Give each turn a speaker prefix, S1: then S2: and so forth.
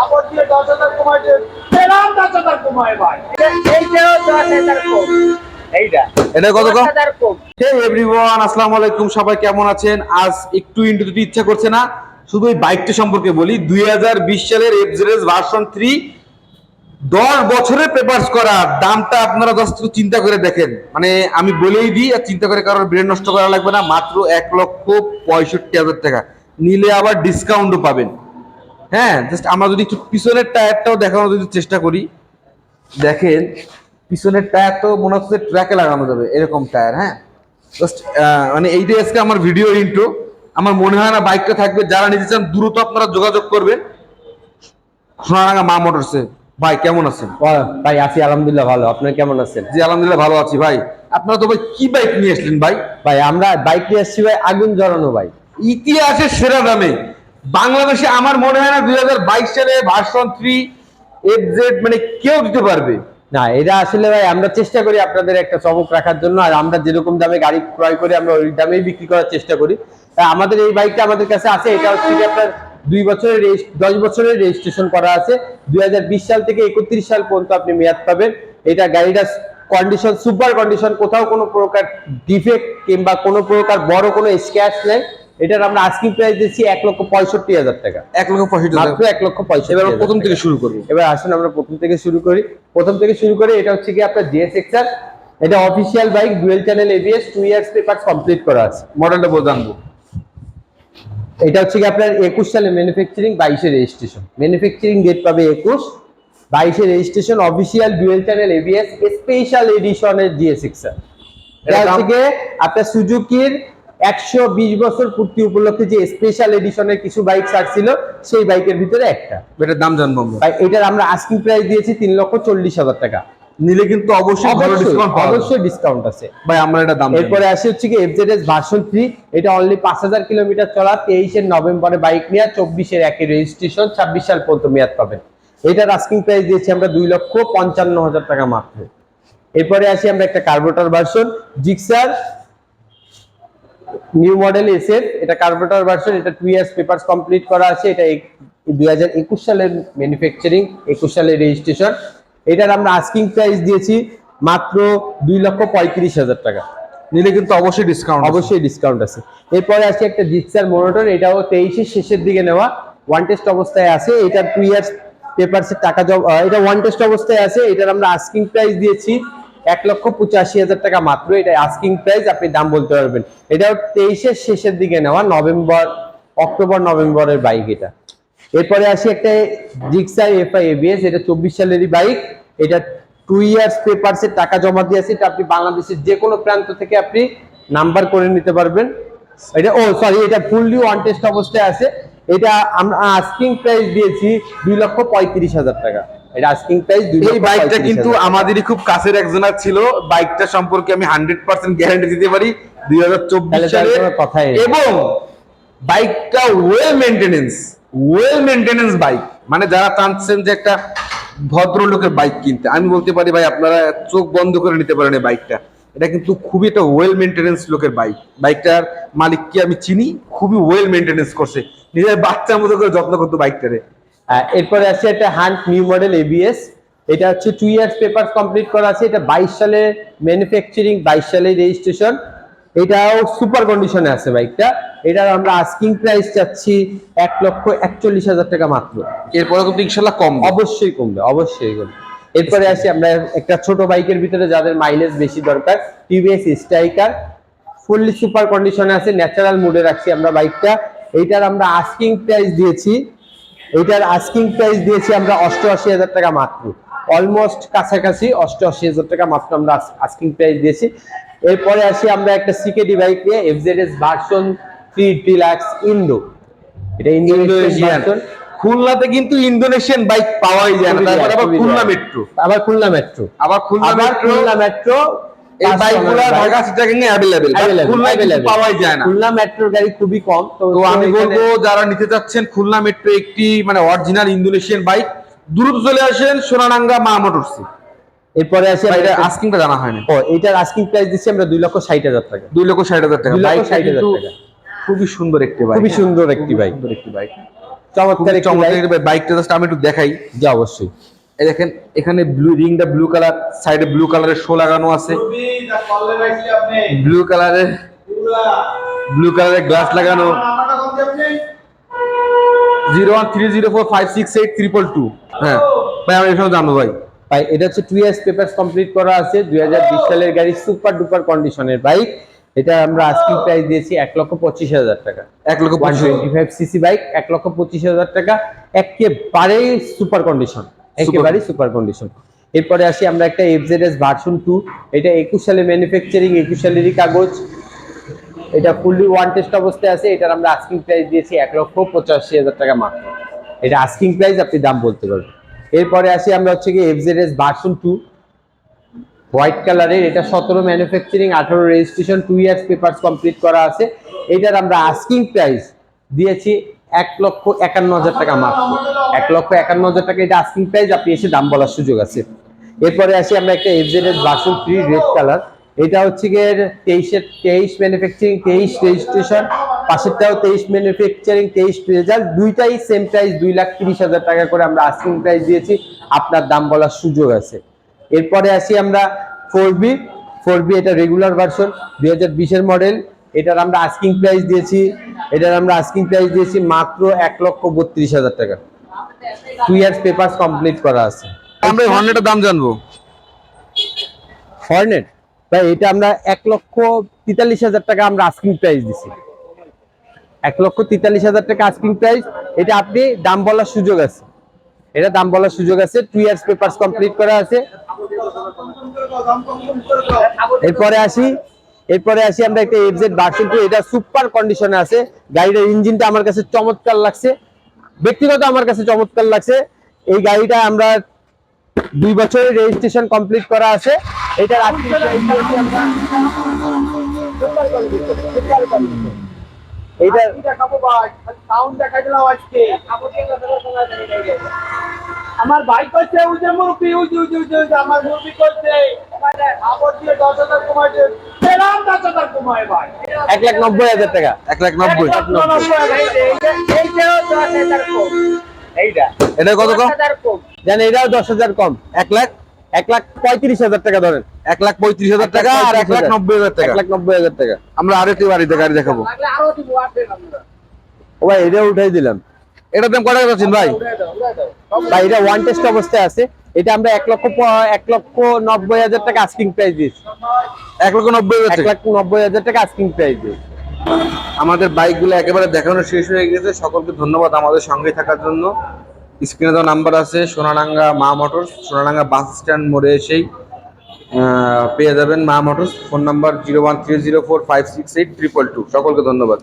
S1: আপদ দিয়ে 10,000 কমাই দিয়ে পেলাম 10,000 কমায় ভাই। এইটাও 10,000 কম।
S2: এটা কত কম?
S1: 10,000 কম।
S2: হে এভরিওয়ান, আসসালামু আলাইকুম। সবাই কেমন আছেন? আজ একটু ইন্টু দিতে ইচ্ছা করছে না, শুধু এই বাইকটা সম্পর্কে বলি। 2020 সালের এফজেড ভার্সন 3 10 বছরের পেপারস করা। দামটা আপনারা জাস্ট চিন্তা করে দেখেন, মানে আমি বলেই দিই, আর চিন্তা করে কারোর ব্রেন নষ্ট করা লাগবে না। মাত্র 1,65,000 টাকা নিলে আবার ডিসকাউন্টও পাবেন। হ্যাঁ, জাস্ট আমরা যদি একটু পিছনের টায়ারটাও দেখানোর যদি চেষ্টা করি, দেখেন পিছনের টায়ার তো মনে হচ্ছে ট্র্যাকে লাগানো যাবে এরকম টায়ার। হ্যাঁ, জাস্ট মানে এইটাই আজকে আমার ভিডিও ইন্ট্রো। আমার মনে হয় না বাইকটা থাকবে। যারা নিতে চান দ্রুত আপনারা যোগাযোগ করবেন সোনারাঙ্গা মা মোটরসে। ভাই কেমন আছেন?
S3: ভাই আছি আলহামদুলিল্লাহ ভালো। আপনারা কেমন আছেন?
S2: জি আলহামদুলিল্লাহ ভালো আছি ভাই। আপনারা তো ভাই কি বাইক নিয়ে আসলেন ভাই?
S3: ভাই আমরা বাইক নিয়ে আসছি ভাই, আগুন জ্বালানো বাইক।
S2: ইতিহাসের সেরা দামে বাংলাদেশে আমার মনে হয় না 2022 সালে ভার্সন 3 এফজেড মানে কেউ দিতে পারবে
S3: না, এটা আসলে ভাই আমরা চেষ্টা করি আপনাদের একটা চমক রাখার জন্য। আর আমরা যেরকম দামে গাড়ি ক্রয় করি আমরা ওই দামেই বিক্রি করার চেষ্টা করি। তাই আমাদের এই বাইকটা আমাদের কাছে আছে। এটা হচ্ছে কি আপনার 10 বছরের রেজিস্ট্রেশন করা আছে। 2020 সাল থেকে 31 সাল পর্যন্ত আপনি মেয়াদ পাবেন। এটা গাড়িটা কন্ডিশন সুপার কন্ডিশন, কোথাও কোনো প্রকার ডিফেক্ট কিংবা কোনো প্রকার বড় কোনো স্ক্র্যাচ নেই। এটার আমরা আস্কিং প্রাইস দিচ্ছি 1,65,000 টাকা।
S2: 1,65,000
S3: মাত্র 1,65,000।
S2: এবার প্রথম থেকে শুরু করবো।
S3: এবার আসুন আমরা প্রথম থেকে শুরু করি। এটা হচ্ছে কি আপনার জিএসএক্সআর। এটা official bike, dual channel ABS, 2 years paper complete করা আছে।
S2: মডেলটা জানবো।
S3: এটা হচ্ছে কি আপনার 21 সালে ম্যানুফ্যাকচারিং, 22 এ রেজিস্ট্রেশন। ম্যানুফ্যাকচারিং ডেট পাবে 21, 22 এ registration. Official dual channel ABS, special এডিশনের জিএসএক্সআর। এটা হচ্ছে কি আপনার সুজুকির 120 বছর পূর্তি উপলক্ষে যে স্পেশাল এডিশনের কিছু বাইক ছাড়ছিল, সেই বাইকের ভিতরে একটা।
S2: এটার দাম জানবো আমরা।
S3: ভাই এটার আমরা আস্কিং প্রাইস দিয়েছি 3,40,000 টাকা।
S2: নিলে কিন্তু অবশ্যই ভালো ডিসকাউন্ট পাওয়া যাবে।
S3: অবশ্যই ডিসকাউন্ট আছে
S2: ভাই আমরা এটা দাম
S3: এরপরে আসি হচ্ছে কি এফজেডএস ভার্সন 3। এটা অনলি 5,000 কিলোমিটার চলা, 23 নভেম্বরে বাইক নিয়ে 24 একই রেজিস্ট্রেশন, 26 সাল পর্যন্ত মেয়াদ পাবেন। এটার আস্কিং প্রাইস দিয়েছি আমরা 2,55,000 টাকা মাত্র। এরপরে আসি আমরা একটা carburettor version Gixxer new model SF. এটা কার্বোরেটর ভার্সন। এটা 2 ইয়ার্স পেপারস কমপ্লিট করা আছে। এটা 2021 সালের ম্যানুফ্যাকচারিং, 21 সালের রেজিস্ট্রেশন। এটার আমরা আস্কিং প্রাইস দিয়েছি মাত্র 2,35,000 টাকা।
S2: নিলে কিন্তু অবশ্যই
S3: ডিসকাউন্ট আছে। এরপরে আছে একটা জিক্সার মোনোটন। এটাও 23 এর শেষের দিকে নেওয়া, ওয়ান টেস্ট অবস্থায় আছে। এটা 2 ইয়ার্স পেপারসের টাকা এটা ওয়ান টেস্ট অবস্থায় আছে। এটার আমরা আস্কিং প্রাইস দিয়েছি 1,85,000 টাকা মাত্র। এটা আস্কিং প্রাইস, আপনি দাম বলতে পারবেন। এটাও 23 এর শেষের দিকে নেওয়া, অক্টোবর নভেম্বরের বাইক এটা। এরপরে আসি একটা জিক্সার এফআই এবিএস। এটা 24 সালেরই বাইক। এটা 2 ইয়ার্স পেপারসের টাকা জমা দিয়েছে। এটা আপনি বাংলাদেশের যে কোনো প্রান্ত থেকে আপনি নাম্বার করে নিতে পারবেন। এটা ফুললি ওয়ান টেস্ট অবস্থায় আছে। এটা আমরা আস্কিং প্রাইস দিয়েছি 2,35,000 টাকা। এটা আস্কিং প্রাইস।
S2: এই বাইকটা কিন্তু আমাদেরই খুব কাছের একজনের ছিল। বাইকটা সম্পর্কে আমি 100% গ্যারান্টি দিতে পারি 2024 সালের
S3: কথাই।
S2: এবং বাইকটা ওয়েল মেইনটেনেন্স বাইক। মানে যারা চাচ্ছেন যে একটা ভদ্রলোকের বাইক কিনতে, আমি বলতে পারি ভাই আপনারা চোখ বন্ধ করে নিতে পারেন এই বাইকটা। এটা কিন্তু খুবই একটা ওয়েল মেইনটেনেন্স লোকের বাইক। বাইকটার মালিককে আমি চিনি, খুবই ওয়েল মেইনটেনেন্স করছে, নিজের বাচ্চার মতো করে যত্ন করতো বাইকটারে।
S3: এরপরে আছে একটা হান্ট নিউ মডেল এবিএস। এটা হচ্ছে 2 ইয়ার্স পেপার কমপ্লিট করা আছে। এটা 22 সালে ম্যানুফ্যাকচারিং, 22 সালে রেজিস্ট্রেশন। এটাও সুপার কন্ডিশনে আছে বাইকটা। এটার আমরা আস্কিং প্রাইস চাচ্ছি 1,41,000 টাকা মাত্র।
S2: এরপরে কিন্তু ইনশাল্লাহ কম,
S3: অবশ্যই কমবে। এরপরে আসি আমরা একটা ছোট বাইকের ভিতরে যাদের মাইলেজ বেশি দরকার, টিভিএস স্ট্রাইকার। ফুললি সুপার কন্ডিশনে আছে, ন্যাচারাল মুডে রাখছি আমরা বাইকটা। এইটার আমরা আস্কিং প্রাইস দিয়েছি আমরা 88,000 টাকা মাত্র। অলমোস্ট কাছাকাছি 88,000 টাকা মাত্র আমরা আস্কিং প্রাইস দিয়েছি। এরপরে আসি আমরা একটা সিকেডি বাইক নিয়ে, এফজেডএস ভার্সন 3 ডিলাক্স ইন্দো। এটা ইন্দোনেশিয়ান।
S2: খুলনাতে কিন্তু ইন্দোনেশিয়ান বাইক পাওয়াই যায় না। তারপর আবার খুলনা মেট্রো এই বাইকগুলো ঢাকা সিটিতে अवेलेबल, খুলনায় পাওয়াই যায় না।
S3: খুলনা মেট্রোর গাড়ি খুবই কম।
S2: তো আমি বলবো যারা নিতে যাচ্ছেন খুলনা মেট্রো একটি মানে অরিজিনাল ইন্দোনেশিয়ান বাইক, দ্রুত চলে আসেন সোনারাঙ্গা মা মোটরসে।
S3: এরপরে আসি
S2: এটা আস্কিংটা জানা হয়নি।
S3: এটার আস্কিং প্রাইস দিচ্ছি আমরা 2,60,000 টাকা।
S2: 2,60,000 টাকা।
S3: 2,60,000 টাকা।
S2: খুবই সুন্দর একটি বাইক।
S3: খুবই সুন্দর একটি বাইক। চমৎকার একটি
S2: চমৎকার বাইকটা জাস্ট আমি একটু দেখাই।
S3: জি অবশ্যই।
S2: এই দেখেন এখানে রিংটা ব্লু কালার, সাইডে ব্লু কালারের শো লাগানো আছে, ব্লু কালারের গ্লাস লাগানো। 01304568222। হ্যাঁ ভাই, আমি এসব জানবো ভাই।
S3: ভাই এটা হচ্ছে 2 ইয়ার্স পেপারস কমপ্লিট করা আছে, 2020 সালের গাড়ি, সুপার ডুপার কন্ডিশনের বাইক। এটা আমরা আস্কিং প্রাইস দিয়েছি 1,25,000 টাকা। 125 সিসি বাইক, 1,25,000 টাকা, একেবারেই সুপার কন্ডিশন, একেবারেই সুপার কন্ডিশন। এরপরে আসি আমরা একটা FZS ভার্সন 2, এটা 21 সালে ম্যানুফ্যাকচারিং, 21 সালেরই কাগজ। এটা ফুললি ওয়ান টেস্ট অবস্থায় আছে। এটার আমরা আস্কিং প্রাইস দিয়েছি 1,85,000 টাকা মাত্র। এটা আস্কিং প্রাইস, আপনি দাম বলতে পারবেন। এরপরে আসি আমরা হচ্ছে কি FZS ভার্সন 2 হোয়াইট কালারের, এটা 17 manufacturing, 18 registration, 2 years papers complete করা আছে। এটার আমরা আস্কিং প্রাইস দিয়েছি 1,51,000 টাকা মাত্র। 1,51,000 টাকা এটা আস্কিং প্রাইস, আপনি এসে দাম বলার সুযোগ আছে। এরপরে আসি আমরা একটা FZS ভার্সন 3 রেড কালার, এটা হচ্ছে গিয়ে 23 ম্যানুফ্যাকচারিং, 23 রেজিস্ট্রেশন, পাশেরটাও 23 ম্যানুফ্যাকচারিং, 23 রেজাল্ট, দুইটাই সেম প্রাইস 2,30,000 টাকা করে আমরা আস্কিং প্রাইস দিয়েছি, আপনার দাম বলার সুযোগ আছে। এরপরে আসি আমরা 4B, এটা রেগুলার ভার্সন, 2020 এর মডেল। এটার আমরা আস্কিং প্রাইস দিয়েছি মাত্র 1,32,000 টাকা। 2 ইয়ার্স পেপারস কমপ্লিট করা আছে।
S2: আমরা হর্নেটের দাম জানবো।
S3: হর্নেট ভাই এটা আমরা 1,43,000 টাকা আমরা আস্কিং প্রাইস দিছি। 1,43,000 টাকা আস্কিং প্রাইস। এটা আপনি দাম বলার সুযোগ আছে, 2 ইয়ার্স পেপারস কমপ্লিট করা আছে। এরপরে আসি আমরা একটা FZ ভার্সন 2, এটা সুপার কন্ডিশনে আছে। গাড়িটার ইঞ্জিনটা আমার কাছে চমৎকার লাগছে, ব্যক্তিগত আমার কাছে চমৎকার লাগছে। এই গাড়িটা আমরা 2 বছরের রেজিস্ট্রেশন কমপ্লিট করা আছে। এটার আস্কিং প্রাইস দিয়েছি আমরা এইটা
S1: দেখাবো ভাই, সাউন্ড দেখাই দিলাম আজকে। আমার ভাই করছে উজে মুরগি, উজে আমার মুরগি করছে আবার দিয়ে 10,000 কমাই দিয়ে পেলাম, 10,000 কমায় ভাই,
S3: 1,90,000 টাকা।
S2: 1,90,000।
S1: এইটাও 10,000 কম।
S2: এটা কত কম?
S1: 10,000 কম।
S3: জান এটাও 10,000 কম। 1,35,000 টাকা ধরেন।
S2: 1,35,000 টাকা আর 1,90,000 টাকা।
S3: 1,90,000 টাকা।
S2: আমরা আরেকটি বাড়িতে গাড়ি দেখাবো।
S1: লাগলে আরো দিব, আসবেন আপনারা।
S3: ও ভাই এটা উঠাই দিলাম।
S2: এটার দাম কত যাচ্ছেন ভাই?
S1: উড়াই দাও।
S3: ভাই এটা ওয়ান টেস্ট অবস্থায় আছে। এটা আমরা 1,90,000 টাকা আস্কিং প্রাইস দিয়েছি।
S2: 1,90,000 টাকা।
S3: 1,90,000 টাকা আস্কিং প্রাইস দিয়েছি।
S2: আমাদের বাইকগুলো একেবারে দেখানো শেষ হয়ে গেছে। সকলকে ধন্যবাদ আমাদের সঙ্গে থাকার জন্য। স্ক্রিনে দেওয়া নাম্বার আছে, সোনাডাঙ্গা মা মোটরস, সোনাডাঙ্গা বাস স্ট্যান্ড মোড়ে এসেই পেয়ে যাবেন মা মোটরস। Phone number 01304568222। সকলকে ধন্যবাদ।